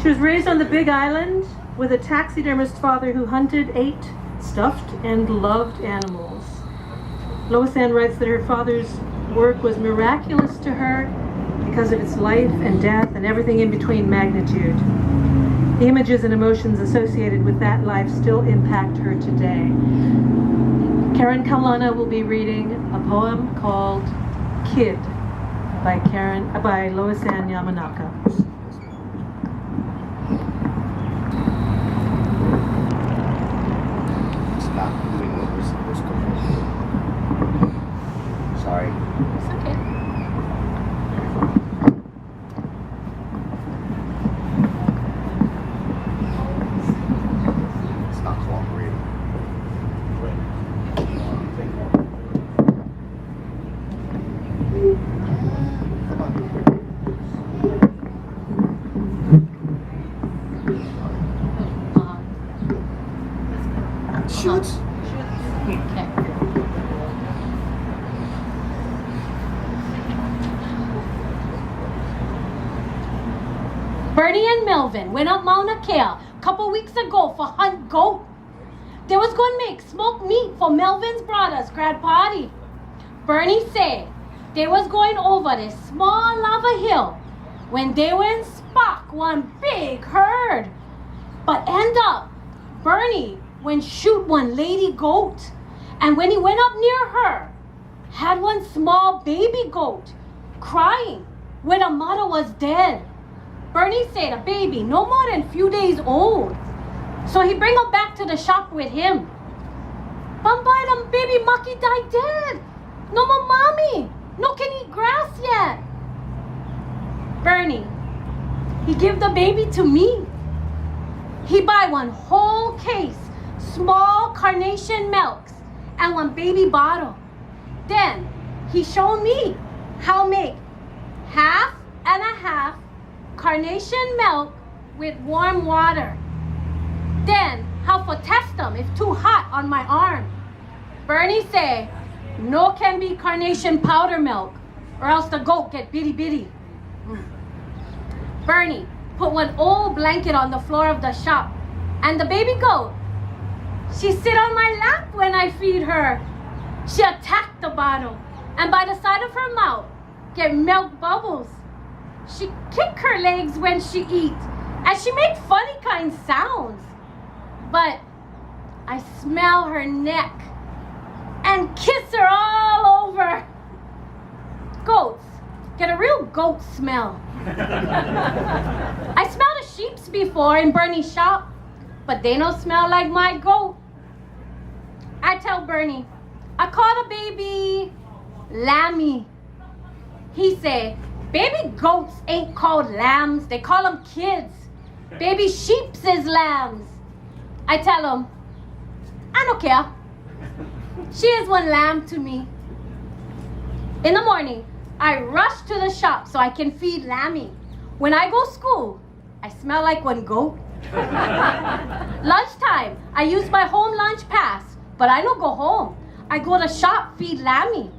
She was raised on the Big Island with a taxidermist father who hunted, ate, stuffed, and loved animals. Lois-Ann writes that her father's work was miraculous to her because of its life and death and everything in between magnitude. The images and emotions associated with that life still impact her today. Karen Kalana will be reading a poem called Kid by Lois-Ann Yamanaka. Sorry. It's okay. It's not cooperating. Shoot. Okay. Bernie and Melvin went up Mauna Kea a couple weeks ago for hunt goat. They was going to make smoked meat for Melvin's brother's grad party. Bernie said they was going over this small lava hill when they went spark one big herd. But end up, Bernie went shoot one lady goat. And when he went up near her, had one small baby goat crying when her mother was dead. Bernie said a baby no more than few days old. So he bring her back to the shop with him. Bumbai, the baby monkey died dead. No more mommy. No can eat grass yet. Bernie, he give the baby to me. He buy one whole case, small carnation milks, and one baby bottle. Then he showed me how make half and a half carnation milk with warm water. Then how for test them if too hot on my arm. Bernie say, no can be carnation powder milk or else the goat get bitty bitty. Bernie put one old blanket on the floor of the shop and the baby goat, she sit on my lap when I feed her. She attack the bottle and by the side of her mouth get milk bubbles. She kick her legs when she eat and she make funny kind sounds. But I smell her neck and kiss her all over. Goats get a real goat smell. I smelled a sheep's before in Bernie's shop, but they don't smell like my goat. I tell Bernie, I caught a baby lammy. He say, baby goats ain't called lambs, they call them kids. Baby sheeps is lambs. I tell him, I don't care. She is one lamb to me. In the morning, I rush to the shop so I can feed Lammy. When I go school, I smell like one goat. Lunchtime, I use my home lunch pass, but I don't go home. I go to shop, feed Lammy.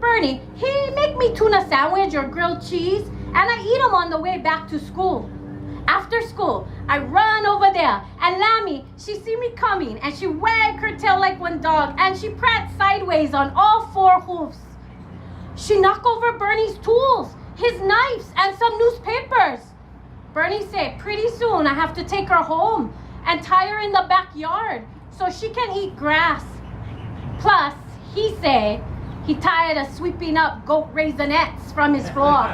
Bernie, he make me tuna sandwich or grilled cheese, and I eat them on the way back to school. After school, I run over there, and Lammy, she see me coming, and she wag her tail like one dog, and she prance sideways on all four hoofs. She knock over Bernie's tools, his knives, and some newspapers. Bernie say, pretty soon I have to take her home and tie her in the backyard so she can eat grass. Plus, he say, he tired of sweeping up goat raisinets from his floor.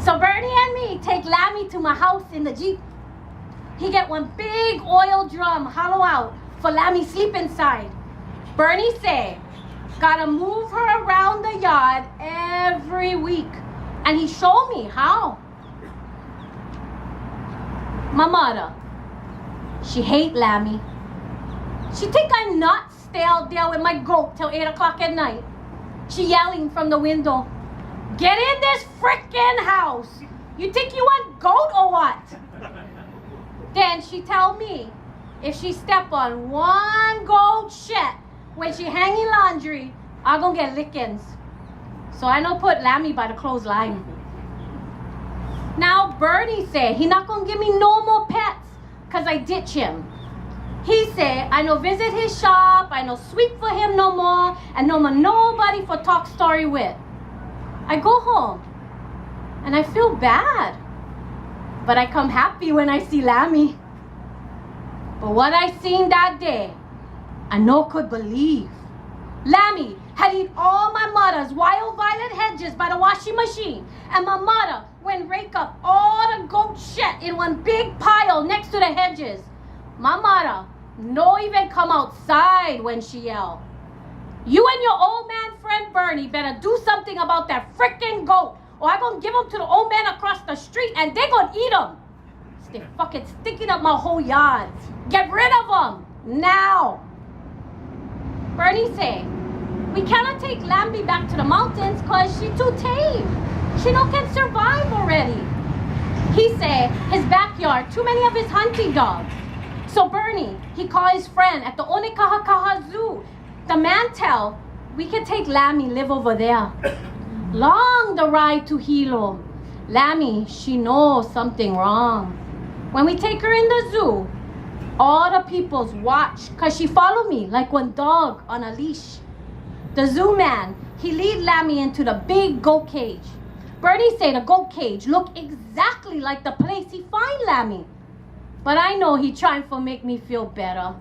So Bernie and me take Lammy to my house in the Jeep. He get one big oil drum hollow out for Lammy sleep inside. Bernie say, gotta move her around the yard every week. And he showed me how. My mother, she hate Lammy. She think I'm not stay out there with my goat till 8 o'clock at night. She yelling from the window, get in this frickin' house. You think you want goat or what? Then she tell me, if she step on one goat shit when she hanging laundry, I gonna get lickings. So I no put Lammy by the clothesline. Now Bernie say he not gonna give me no more pets cause I ditch him. He say I no visit his shop, I no sweep for him no more, and no more nobody for talk story with. I go home and I feel bad, but I come happy when I see Lammy. But what I seen that day, I no could believe. Lammy had eat all my mother's wild violet hedges by the washing machine, and my mother went rake up all the goat shit in one big pile next to the hedges. My mother no even come outside when she yell. You and your old man friend Bernie better do something about that frickin' goat, or I gonna give him to the old man across the street and they gonna eat him. They fucking sticking up my whole yard. Get rid of them now. Bernie say, we cannot take Lambie back to the mountains cause she too tame. She no can survive already. He say his backyard too many of his hunting dogs. So Bernie, he call his friend at the Onekahakaha Zoo. The man tell, we can take Lammy live over there. Long the ride to Hilo. Lammy, she knows something wrong. When we take her in the zoo, all the peoples watch cause she follow me like one dog on a leash. The zoo man, he lead Lammy into the big goat cage. Bernie say the goat cage look exactly like the place he find Lammy. But I know he trying for make me feel better.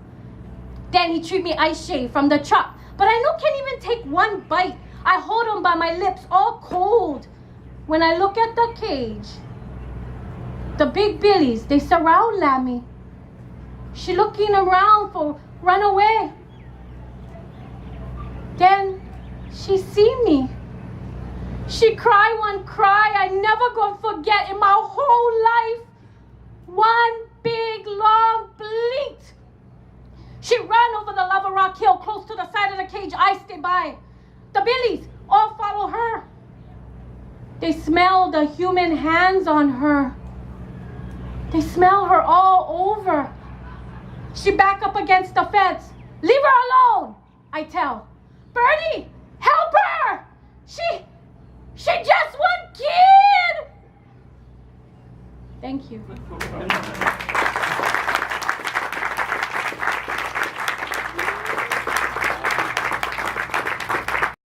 Then he treat me ice shade from the truck. But I no can't even take one bite. I hold him by my lips all cold. When I look at the cage, the big billies, they surround Lammy. She looking around for run away. Then she see me. She cry one cry I never gonna forget in my whole life. One big long bleat. She ran over the lava rock hill close to the side of the cage. I stay by. The billies all follow her. They smell the human hands on her. They smell her all over. She back up against the fence. Leave her alone, I tell. Bernie, help her! She just one kid! Thank you.